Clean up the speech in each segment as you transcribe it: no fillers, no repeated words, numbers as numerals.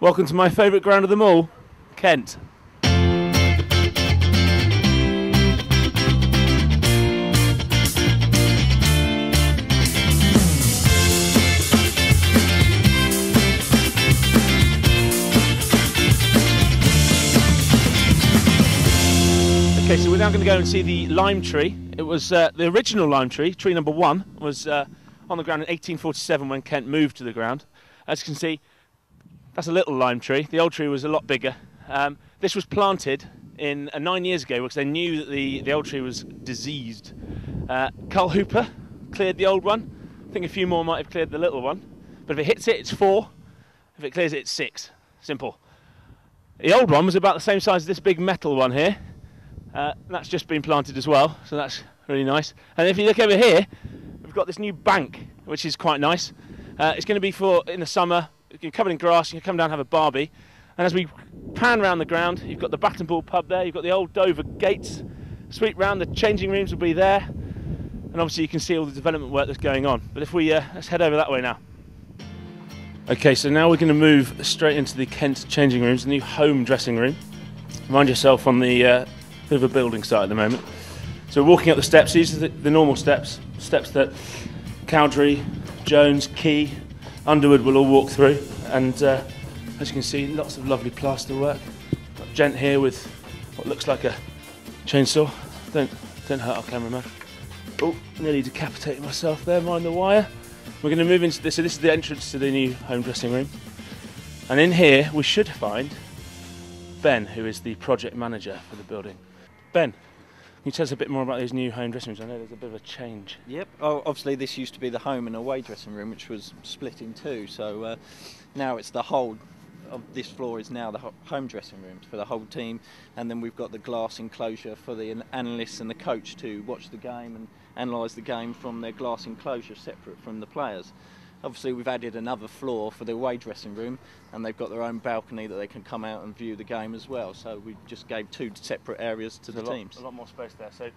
Welcome to my favourite ground of them all, Kent. Okay, so we're now going to go and see the lime tree. It was the original lime tree, tree number 1, was on the ground in 1847 when Kent moved to the ground. As you can see, that's a little lime tree. The old tree was a lot bigger. This was planted in 9 years ago because they knew that the old tree was diseased. Carl Hooper cleared the old one. I think a few more might have cleared the little one. But if it hits it, it's 4. If it clears it, it's 6. Simple. The old one was about the same size as this big metal one here. That's just been planted as well, so that's really nice. And if you look over here, we've got this new bank, which is quite nice. It's going to be for in the summer. You're covered in grass. You can come down and have a barbie. And as we pan around the ground, you've got the Bat and Ball pub there. You've got the old Dover gates. Sweep round. The changing rooms will be there, and obviously you can see all the development work that's going on. But if we let's head over that way now. Okay, so now we're going to move straight into the Kent changing rooms, the new home dressing room. Mind yourself on the bit of a building site at the moment. So we're walking up the steps. These are the normal steps that Cowdrey, Jones, Key, Underwood will all walk through. And as you can see, lots of lovely plaster work. Got a gent here with what looks like a chainsaw. Don't hurt our cameraman. Oh, nearly decapitated myself there, mind the wire. We're going to move into this. So this is the entrance to the new home dressing room. And in here we should find Ben, who is the project manager for the building. Ben, can you tell us a bit more about these new home dressing rooms? I know there's a bit of a change. Yep. Oh, obviously this used to be the home and away dressing room, which was split in 2. So now it's the whole of this floor is now the home dressing room for the whole team, and then we've got the glass enclosure for the analysts and the coach to watch the game and analyse the game from their glass enclosure separate from the players. Obviously we've added another floor for the away dressing room, and they've got their own balcony that they can come out and view the game as well. So we just gave 2 separate areas to the teams. A lot more space there. So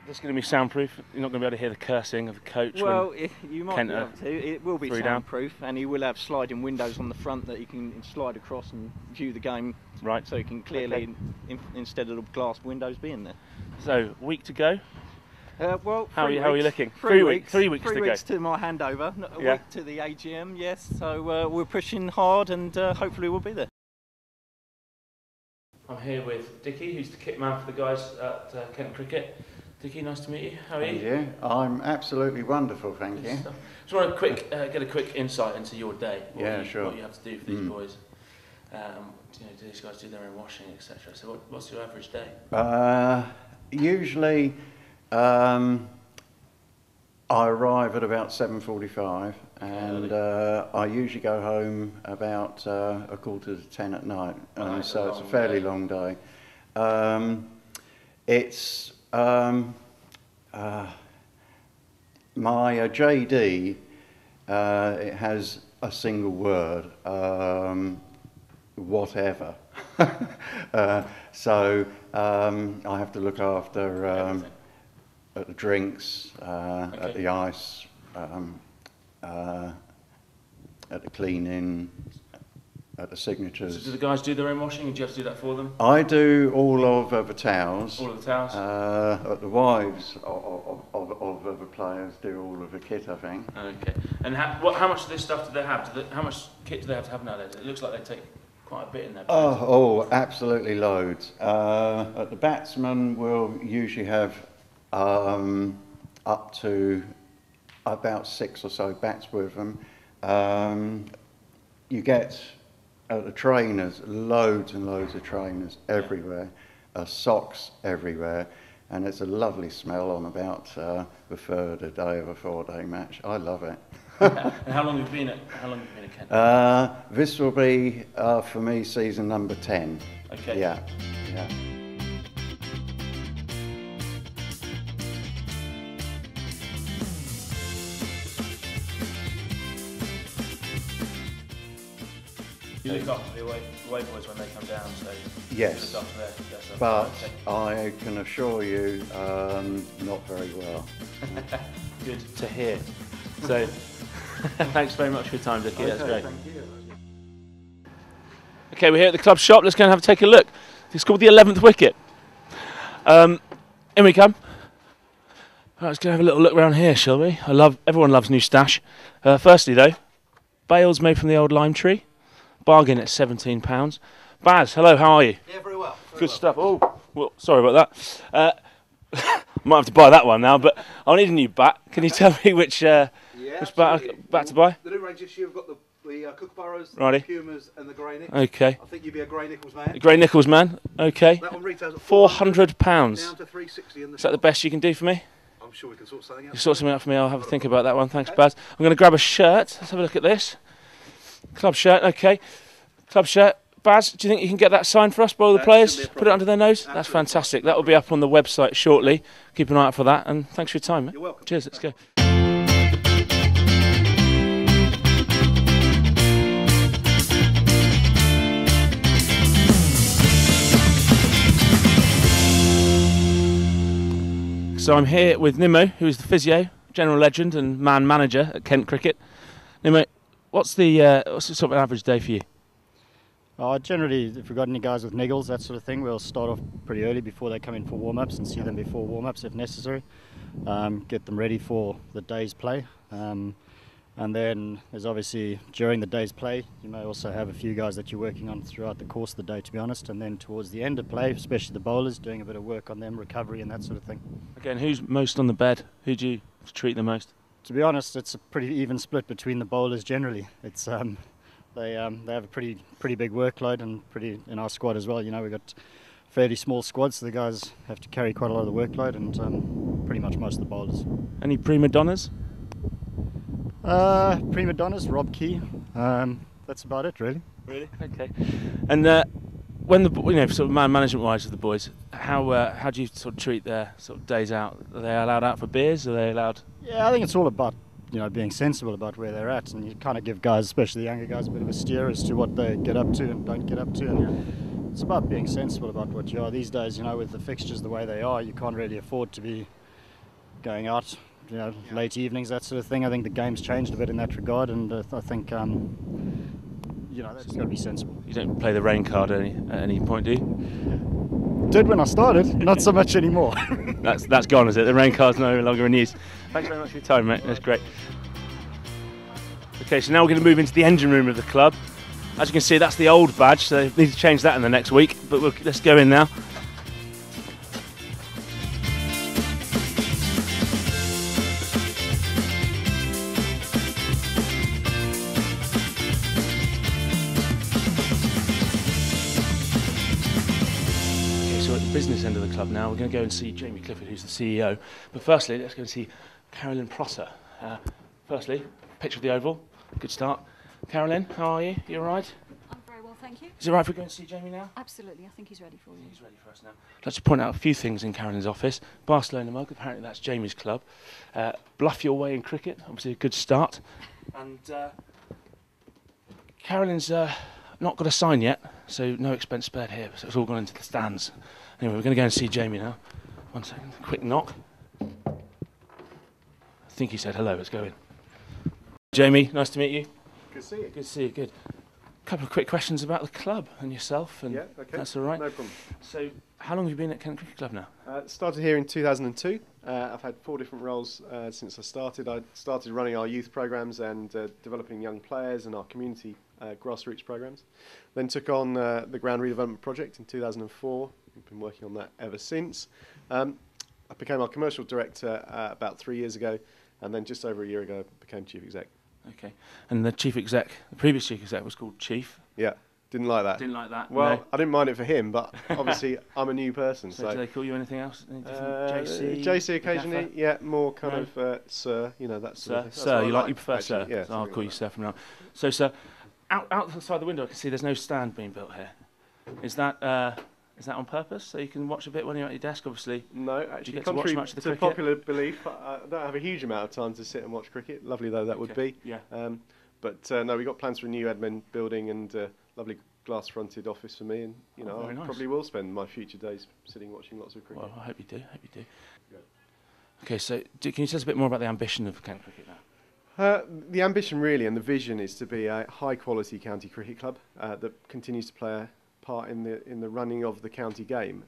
this is going to be soundproof. You're not going to be able to hear the cursing of the coach. Well, you might be able to. It will be soundproof, and he will have sliding windows on the front that you can slide across and view the game. Right. So you can clearly, instead of the glass windows being there. So week to go. Well, how are you looking? 3 weeks. 3 weeks to go. 3 weeks to my handover. A week to the AGM. Yes. So we're pushing hard, and hopefully we'll be there. I'm here with Dickie, who's the kit man for the guys at Kent Cricket. Dickie, nice to meet you. How are you? Yeah, I'm absolutely wonderful, thank you. Just want to get a quick insight into your day. Sure. What you have to do for these boys. Do these guys do their own washing, etc.? So what's your average day? Usually, I arrive at about 7:45, and I usually go home about 9:45 at night. So it's a fairly long day. It's my JD. It has a single word. Whatever. So I have to look after at the drinks, at the ice, at the cleaning, at the signatures. So do the guys do their own washing, and do you have to do that for them? I do all of the towels. All of the towels? The wives of the players do all of the kit, I think. Okay. And how much of this stuff do they have? How much kit do they have to have nowadays? It looks like they take quite a bit in their players. Oh, absolutely loads. The batsmen will usually have up to about 6 or so bats with them. You get the trainers, loads and loads of trainers everywhere, socks everywhere, and it's a lovely smell on about the 3rd a day of a 4-day match. I love it. And how long have you been at Kent? This will be for me season number 10. Okay. Yeah. You look after the away boys when they come down, so yes, you look after their stuff. But I can assure you, not very well. Good to hear. So, thanks very much for your time, Dickie. That's great. Thank you. Okay, we're here at the club shop. Let's go and take a look. It's called the 11th wicket. In we come. Right, let's go have a little look around here, shall we? Everyone loves new stash. Firstly, though, bales made from the old lime tree. Bargain at £17. Baz, hello, how are you? Yeah, very well. Good stuff. Oh, well, sorry about that. Might have to buy that one now, but I'll need a new bat. Can you tell me which bat to buy? The new range this year, we've got the Kookaburras, Righty. the Pumas and the Grey Nicks. Okay. I think you'd be a Grey Nichols man. A Grey Nichols man, okay. That one retails at £400. down to 360 in the Is that the best you can do for me? I'm sure we can sort something out. You sort something out for me, I'll have a think about that one. Thanks, Baz. I'm going to grab a shirt. Let's have a look at this. Club shirt, okay. Club shirt. Baz, do you think you can get that signed for us by all the players? Put it under their nose? Absolutely. That's fantastic. That will be up on the website shortly. Keep an eye out for that, and thanks for your time, mate. You're welcome. Cheers, let's go. So I'm here with Nimmo, who is the physio, general legend and man manager at Kent Cricket. Nimmo, what's the sort of an average day for you? Generally, if we've got any guys with niggles, that sort of thing, we'll start off pretty early before they come in for warm-ups and see them before warm-ups if necessary. Get them ready for the day's play. And then there's obviously, during the day's play, you may also have a few guys that you're working on throughout the course of the day, to be honest. And then towards the end of play, especially the bowlers, doing a bit of work on them, recovery and that sort of thing. Okay, and who's most on the bed? Who do you treat the most? To be honest, it's a pretty even split between the bowlers generally. It's they have a pretty big workload, and in our squad as well. You know, we've got fairly small squads, so the guys have to carry quite a lot of the workload, and pretty much most of the bowlers. Any prima donnas? Prima donnas, Rob Key. That's about it, really. Really? Okay. And when sort of man management wise with the boys, how do you sort of treat their sort of days out? Are they allowed out for beers? Are they allowed? Yeah, I think it's all about being sensible about where they're at, and you kind of give guys, especially the younger guys, a bit of a steer as to what they get up to and don't get up to. And it's about being sensible about what you are these days. With the fixtures the way they are, you can't really afford to be going out. Late evenings, that sort of thing. I think the game's changed a bit in that regard, and I think that's got to be sensible. You don't play the rain card at any point, do you? Did when I started, not so much anymore. That's gone, is it? The rain card's no longer in use. Thanks very much for your time, mate. That's great. Okay, so now we're going to move into the engine room of the club. As you can see, that's the old badge, so they need to change that in the next week. But let's go in now. Business end of the club now. We're going to go and see Jamie Clifford, who's the CEO. But firstly, let's go and see Carolyn Prosser. Firstly, picture of the Oval. Good start. Carolyn, how are you? You all right? I'm very well, thank you. Is it right if we go and see Jamie now? Absolutely, I think he's ready for you. He's ready for us now. I'd like to point out a few things in Carolyn's office. Barcelona mug, apparently that's Jamie's club. Bluff your way in cricket, obviously a good start. And Carolyn's not got a sign yet, so no expense spared here, so it's all gone into the stands. Anyway, we're going to go and see Jamie now. 1 second, quick knock. I think he said hello, let's go in. Jamie, nice to meet you. Good to see you. Good to see you, good. A couple of quick questions about the club and yourself, and yeah, okay. That's all right. No problem. So, how long have you been at Kent Cricket Club now? Started here in 2002. I've had 4 different roles since I started. I started running our youth programmes and developing young players and our community grassroots programmes. Then took on the ground redevelopment project in 2004. I've been working on that ever since. I became our commercial director about 3 years ago, and then just over a year ago became chief exec. Okay. And the previous chief exec was called Chief. Yeah. Didn't like that. Didn't like that. Well, no. I didn't mind it for him, but obviously I'm a new person. So do they call you anything else? JC? JC occasionally, yeah, more kind of sir, that sort of thing. Sir, you prefer actually, sir? Yeah, So I'll call you sir from now. So, sir, outside the window I can see there's no stand being built here. Is that on purpose, so you can watch a bit when you're at your desk, obviously? No, actually, to watch much of the cricket? Popular belief, I don't have a huge amount of time to sit and watch cricket, lovely though that would be. Yeah. But no, we've got plans for a new admin building and lovely glass-fronted office for me, and I nice. Probably will spend my future days sitting watching lots of cricket. Well, I hope you do. Yeah. Okay, so can you tell us a bit more about the ambition of Kent Cricket now? The ambition really and the vision is to be a high quality county cricket club that continues to play a part in the running of the county game.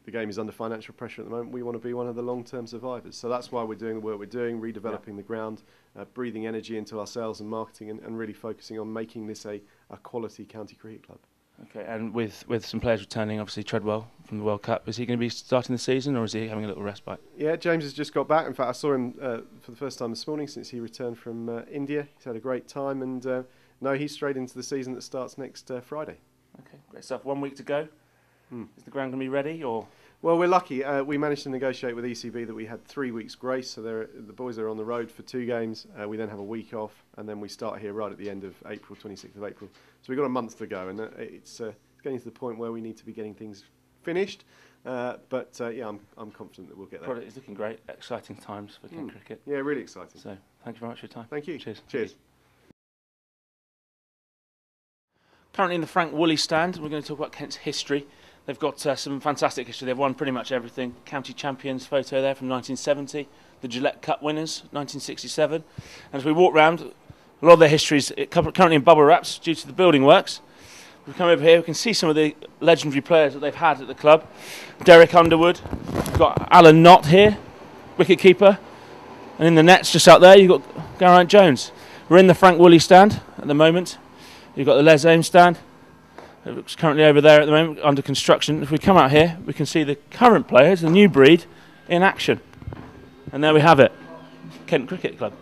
The game is under financial pressure at the moment. We want to be one of the long-term survivors. So that's why we're doing the work we're doing, redeveloping the ground, breathing energy into our sales and marketing, and really focusing on making this a quality county cricket club. Okay, and with some players returning, obviously Treadwell from the World Cup, is he going to be starting the season or is he having a little respite? Yeah, James has just got back. In fact, I saw him for the first time this morning since he returned from India. He's had a great time, and no, he's straight into the season that starts next Friday. Okay, great stuff. 1 week to go. Is the ground going to be ready, or? Well, we're lucky. We managed to negotiate with ECB that we had 3 weeks grace, so the boys are on the road for 2 games. We then have a week off, and then we start here right at the end of April, 26th of April. So we've got a month to go, and it's getting to the point where we need to be getting things finished. But yeah, I'm confident that we'll get there. Product is looking great. Exciting times for Kent cricket. Yeah, really exciting. So thank you very much for your time. Thank you. Cheers. Cheers. Currently in the Frank Woolley stand, we're going to talk about Kent's history. They've got some fantastic history. They've won pretty much everything. County champions photo there from 1970. The Gillette Cup winners, 1967. And as we walk round, a lot of their history is currently in bubble wraps due to the building works. We come over here, we can see some of the legendary players that they've had at the club. Derek Underwood, we've got Alan Knott here, wicket-keeper. And in the nets just out there, you've got Geraint Jones. We're in the Frank Woolley stand at the moment. You've got the Les Ames stand. It's currently over there at the moment, under construction. If we come out here, we can see the current players, the new breed, in action. And there we have it, Kent Cricket Club.